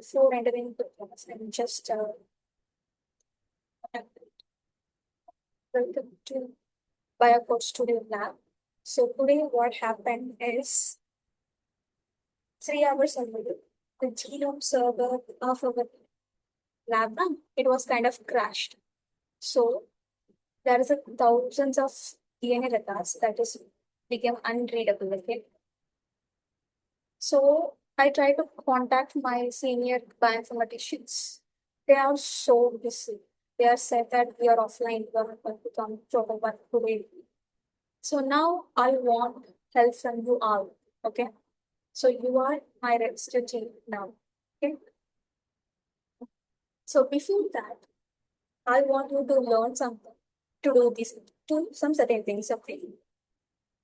before entering the class, I'm just welcome to Biocode Studio Lab. So today what happened is 3 hours ago, the Genome server of our lab, it was kind of crashed. So there is a thousands of DNA records that is became unreadable. Okay. So I tried to contact my senior bioinformaticians. They are so busy. They are said that we are offline, we are going to come total one today. So now I want help from you all. Okay. So you are my registered team now. Okay. So before that, I want you to learn something to do this, to some certain things. Okay.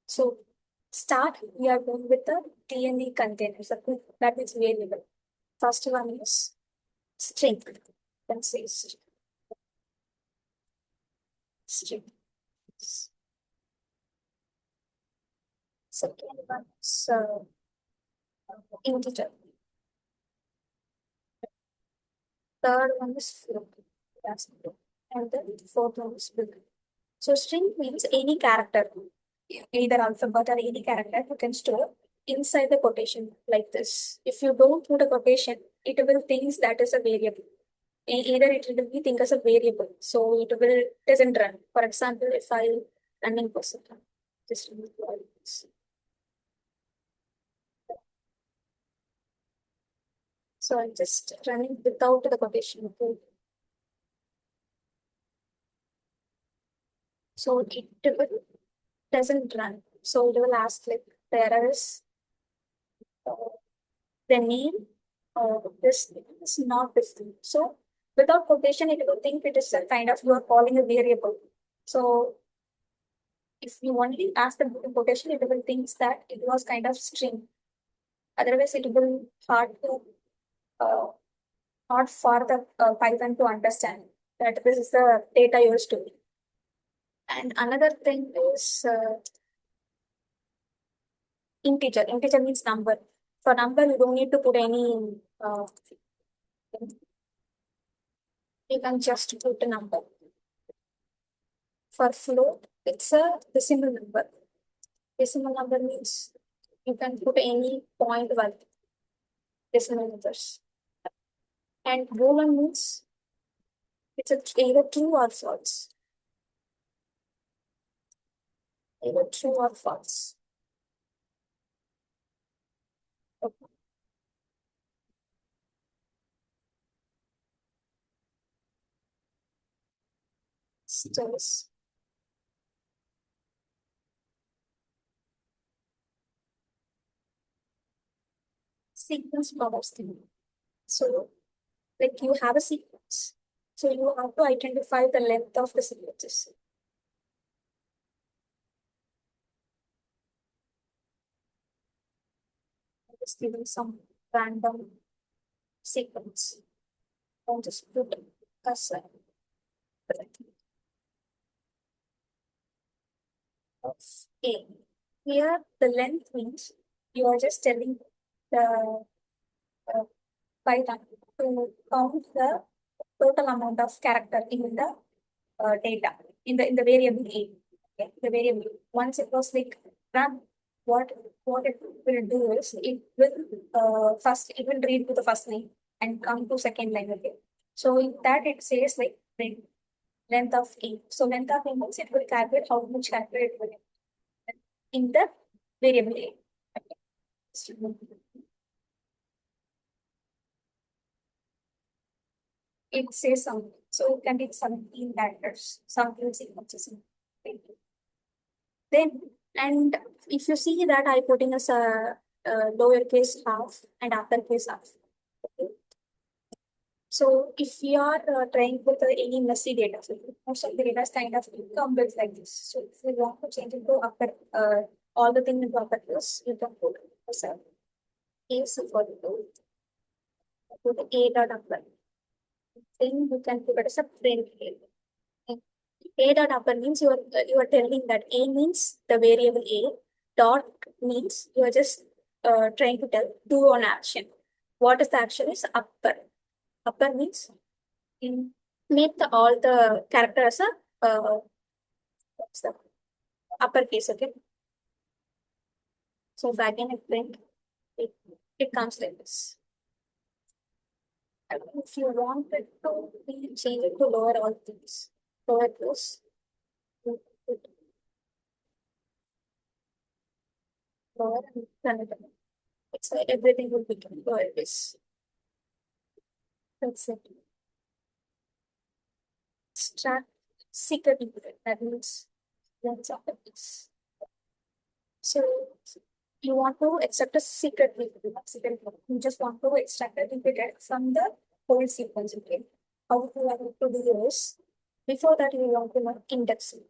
So start, we are going with the DNA containers. Okay? That is variable. First one is string. Then say string. Second one is integer. Third one is float. That's it. And then fourth one is boolean. So string means any character, either alphabet or any character you can store inside the quotation like this. If you don't put a quotation, it will think that is a variable. Either it will be think as a variable, so it will doesn't run. For example, if I running person, just remove all this. So I'm just running without the quotation. Okay. So it will doesn't run. So it will ask like the error is uh, the name this is not different. So without quotation, it will think it is a kind of you are calling a variable. So if you only ask the quotation, it will think that it was kind of string. Otherwise, it will hard to uh, hard for the Python to understand that this is the data you're storing. And another thing is integer. Integer means number. For number, you don't need to put any. You can just put a number. For float, it's a decimal number. Decimal number means you can put any point value. Decimal numbers. And boolean means it's either true or false. Either true or false. Okay. Stars. Sequence powers thing. So, like you have a sequence. So you have to identify the length of the sequences. I'm just giving some random sequence. I'll just put as of A. Here, the length means you are just telling the Python to count the total amount of character in the data in the variable A. Okay, the variable. Once it was like run, what what it will do is it will first it will read to the first line and come to second line. Okay, so in that it says like length of A. So length of A means it will calculate how much character it will in the variable A. It says something. So it can be 17 letters, 17 sequences. Then, and if you see that I put in as a lowercase half and uppercase half. Okay. So if we are trying with any messy data, so most of the data is kind of incumbent like this. So if we want to change it to all the things into uppercase, you can put as a is equal to put a dot upper. Then you can put it as a print A. A dot upper means you are telling that A means the variable A. Dot means you are just trying to do an action. what is the action is upper. Upper means in make all the characters what's the uppercase, okay? So if I can print, it, it comes like this. And if you want it to be change it to lower all things, lower this, put lower and run it. It's like everything will become lower this. That's it. Extract secret ingredient. That means that's uppercase. So you want to extract a secret ingredient, not secret ingredient. You just want to extract a ingredient from the whole sequence. Okay. How you want to do this? Before that, you want to know indexing.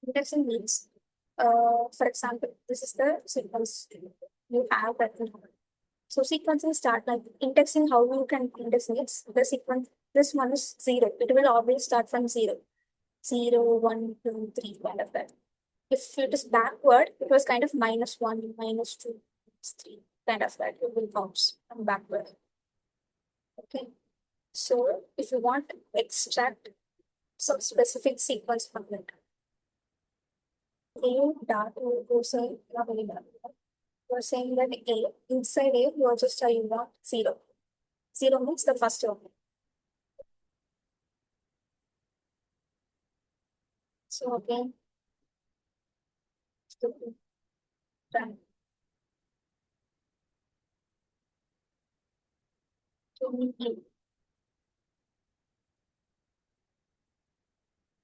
Indexing means, for example, this is the sequence you have that. So sequencing start like indexing. How you can index it? The sequence. This one is zero. It will always start from zero. 0, 1, 2, 3, kind of that. If it is backward, it was kind of -1, -2, -3, kind of that. It will bounce from backward. Okay. So if you want to extract some specific sequence from it, A dot goes not really bad. You're saying that A inside A, you are just you want 0. 0 means the first one. So again, run.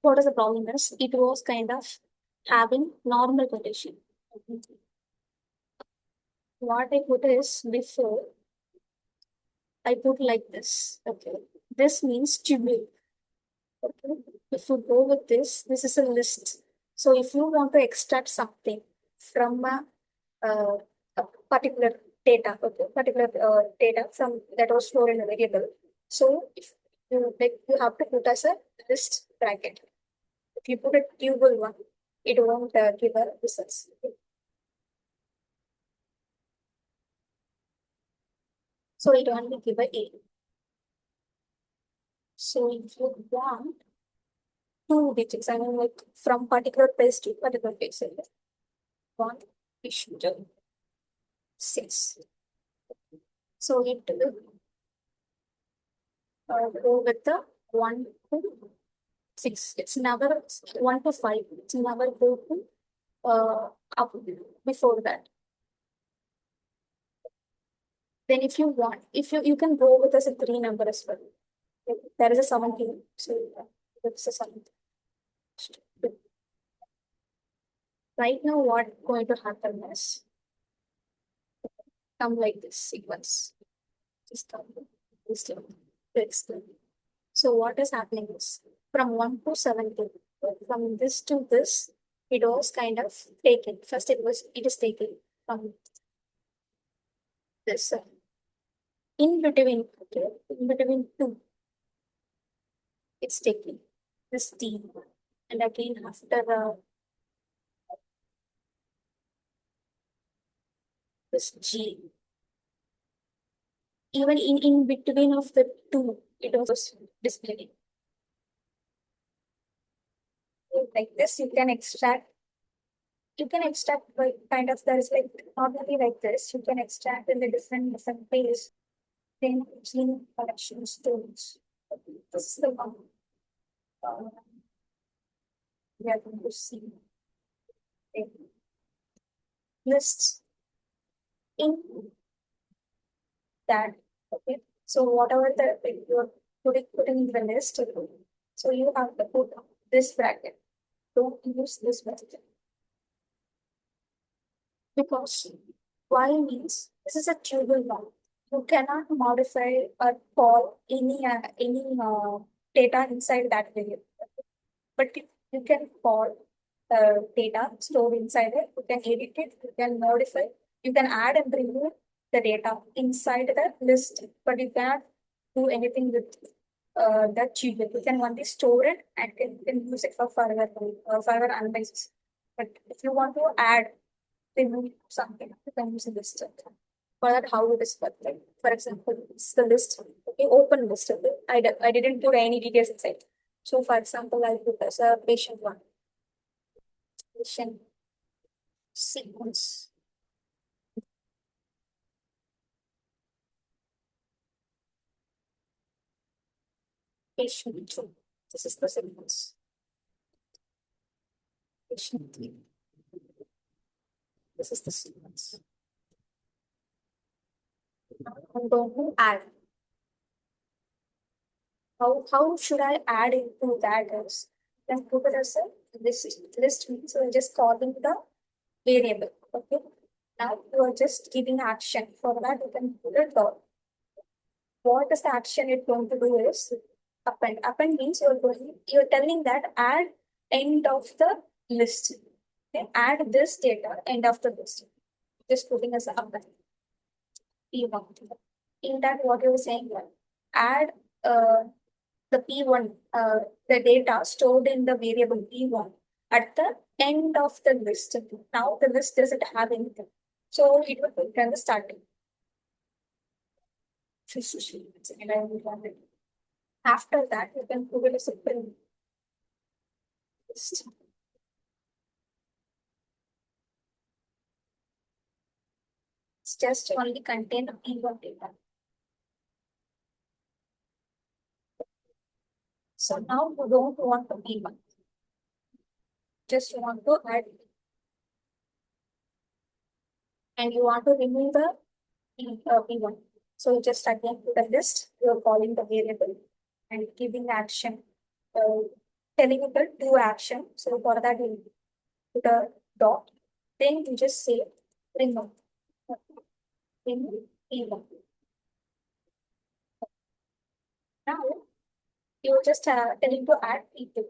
What is the problem is it was kind of having normal condition. What I put is before I put like this. Okay. This means tubule. Okay. If you go with this is a list. So if you want to extract something from a particular data, okay, particular data from that was stored in a variable. So if you like, you have to put as a list bracket. If you put a tubule one, it won't give a results. So it only give a. So if you want 2 digits, I mean like from particular place to particular place, one issue 6. So it will go with the 1 to 6. It's never 1 to 5. It's never go to up before that. Then if you want, if you can go with as a 3 number as well. There is a 17. So it's a 17. Right now, what going to happen is come like this sequence. Just come this term. So what is happening is from 1 to 17, from this to this, it was kind of taken. First it is taken from this in between, okay, in between 2, it's taken this T. And again after this G. Even in between of the 2, it was displayed. Like this, you can extract by kind of there's like not only like this, you can extract in the different ways. Then gene collection tools. This is the one we are going to see in lists in that. Okay. So whatever you're putting in the list, so you have to put this bracket. Don't use this bracket. Because why means this is a tuple one. You cannot modify or call any data inside that variable. But you can call data stored inside it. You can edit it. You can modify. You can add and remove the data inside the list. But you cannot do anything with that tuple. You can only store it and can use it for further analysis. But if you want to add remove something, you can use a list. For that, how it is like, for example, it's the list, okay, open list. Okay? I didn't put any details inside. So for example, I put as a patient one, patient sequence, patient two. This is the sequence. Patient three. This is the sequence. I'm going to add. How should I add into that is, then put it as a list means we're just calling the variable. Okay. Now you are just giving action. For that, you can put a dot. What is the action it's going to do is append. Append means you're telling that add end of the list. Okay? Add this data end of the list. Just putting as a append. P1. In that, what you're saying, add the P1, the data stored in the variable P1 at the end of the list. Now the list doesn't have anything. So it will return the starting. And I will run it. After that, you can put it as a print list. It's just only contain the P1 data. So now you don't want the P1. Just want to add and you want to remove the P1. So just again put a list, you're calling the variable and giving action, telling it to do action. So for that, you put a dot, then you just say remove, remove P1. Now you're just telling to add P2.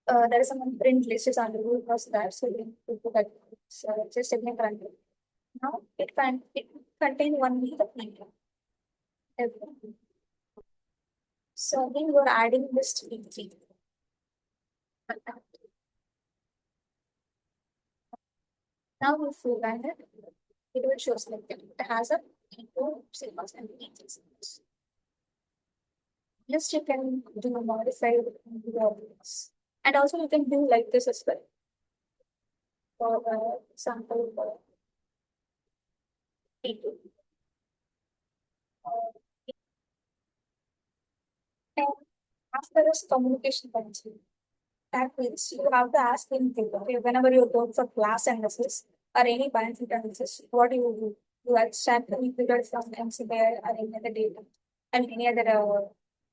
Now, there is some print list is on the rule because that, so you put that. So just again run it. Now it contain only the P2. So again, we're adding list P3. Now if we run it, it will show like that. It has a P2 sequence and P3 sequence. List you can do modified values. And also you can do like this as well. For example, for P2. And after this communication policy, that means you have to ask him to, okay, whenever you go for class analysis or any benefit analysis, what do you do? You extract the figures from M.Sc or any other data and any other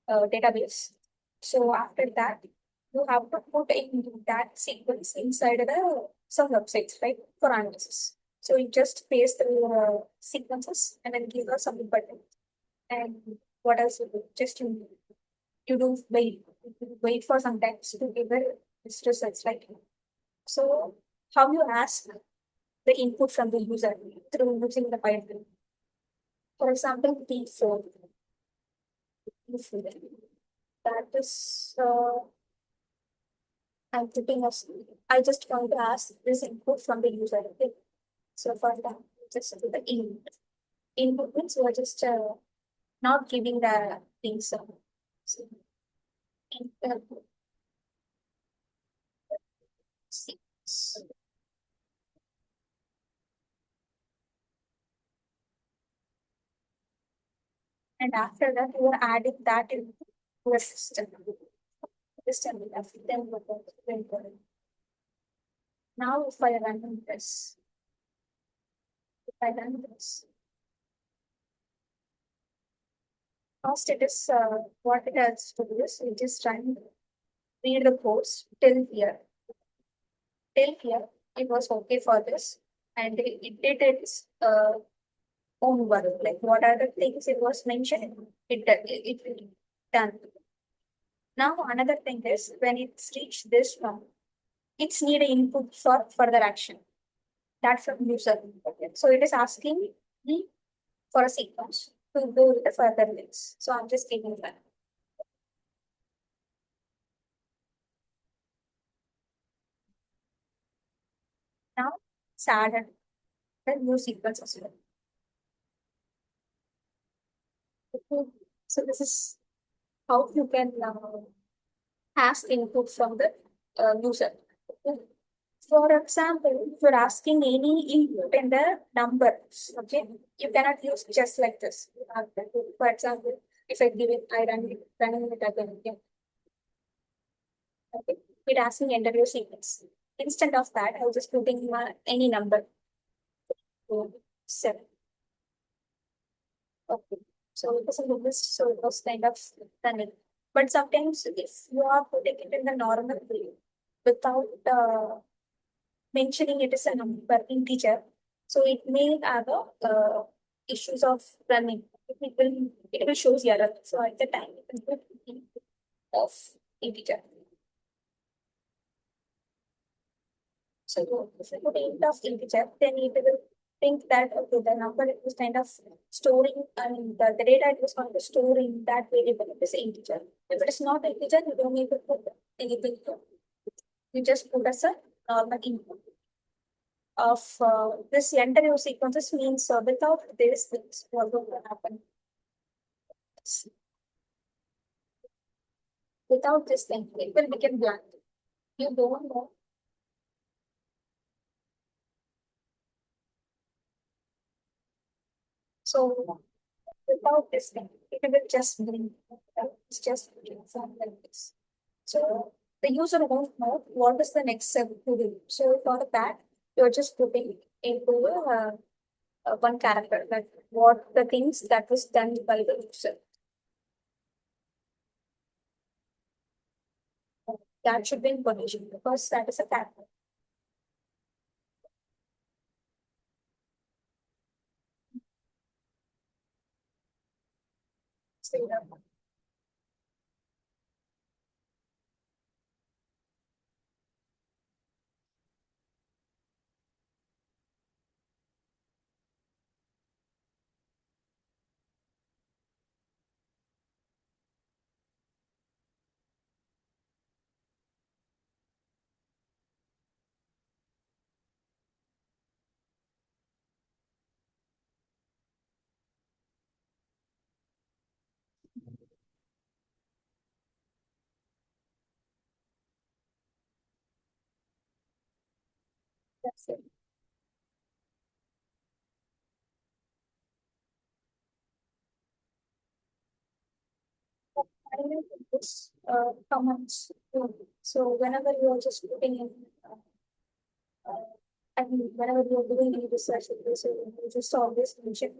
database. So after that, you have to put in that sequence inside the some websites, right, for analysis. So you just paste the sequences and then give us some button. And what else you do? Just you do wait for some time to give the results, right? So how you ask the input from the user through using the Python. For example, P4. That is I'm putting us. I just want to ask this input from the user. Okay. So for that, just do the input. Input means you are just not giving the things. So input six. And after that, you are adding that into your system. System left, then you go to printer. Now if I run this, if I run this, first it is what it has to do is it is trying to read the course till here. Till here, it was okay for this, and it did its own work. Like what are the things it was mentioned, it done. Now another thing is when it's reached this one, it's need an input for further action. That's from user. Okay. So it is asking me for a sequence to go with the further links. So I'm just giving that. added the new sequence as well. Okay. So this is how you can ask input from the user. Okay. For example, if you're asking any input in the numbers, okay, you cannot use just like this. You have to, for example, if I give it, I running it again, okay, okay, it asking enter your sequence. Instead of that, I was just putting any number. So, 7. Okay. So it was a list, so it was kind of running. But sometimes if you are putting it in the normal way without mentioning it as a number integer, so it may have a issues of running. It will shows error. So at the time it will put of integer. So if you put int of integer, then it will think that okay, the number it was kind of storing, and the data it was going to store in that variable it is integer. If it is not integer, you don't need to put anything. You just put as a normal input of this enter your sequences means without this things what will happen. Without this thing, it will become blank. You don't know. So without this thing, it will just blink. It's just something like this. So the user won't know what is the next step to do. So for that, you're just putting into one character, like what the things that was done by the user. That should be in position because that is a character. So, that's it. I will put this comments. So whenever you are just putting in, I mean, whenever you are doing any research, so you just always mention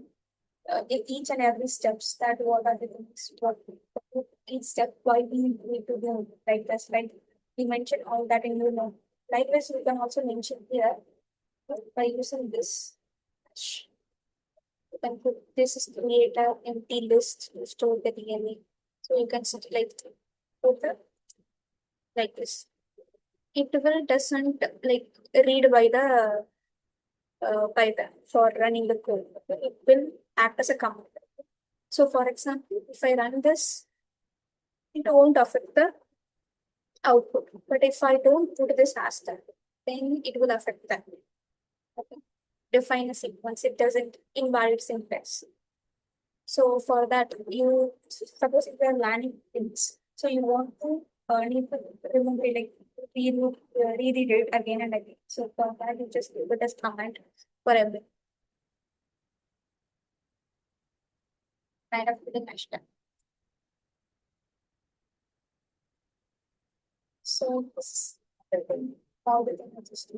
in each and every steps that what are the things, what each step, why we need to do like this, like we mentioned all that in your note. Likewise, you can also mention here by using this. You can put this is create a empty list to store the DNA. So you can set like put the like this. It will doesn't like read by the for running the code. It will act as a command. So for example, if I run this, it won't affect the output. But if I don't put this as that, then it will affect that. Okay. Define a sequence. It doesn't invalid syntax. So for that, you suppose if you are learning things, so you want to need to remember like read it again and again. So for that, you just give it as command for every kind of the hashtag. So this is the thing, how the thing is just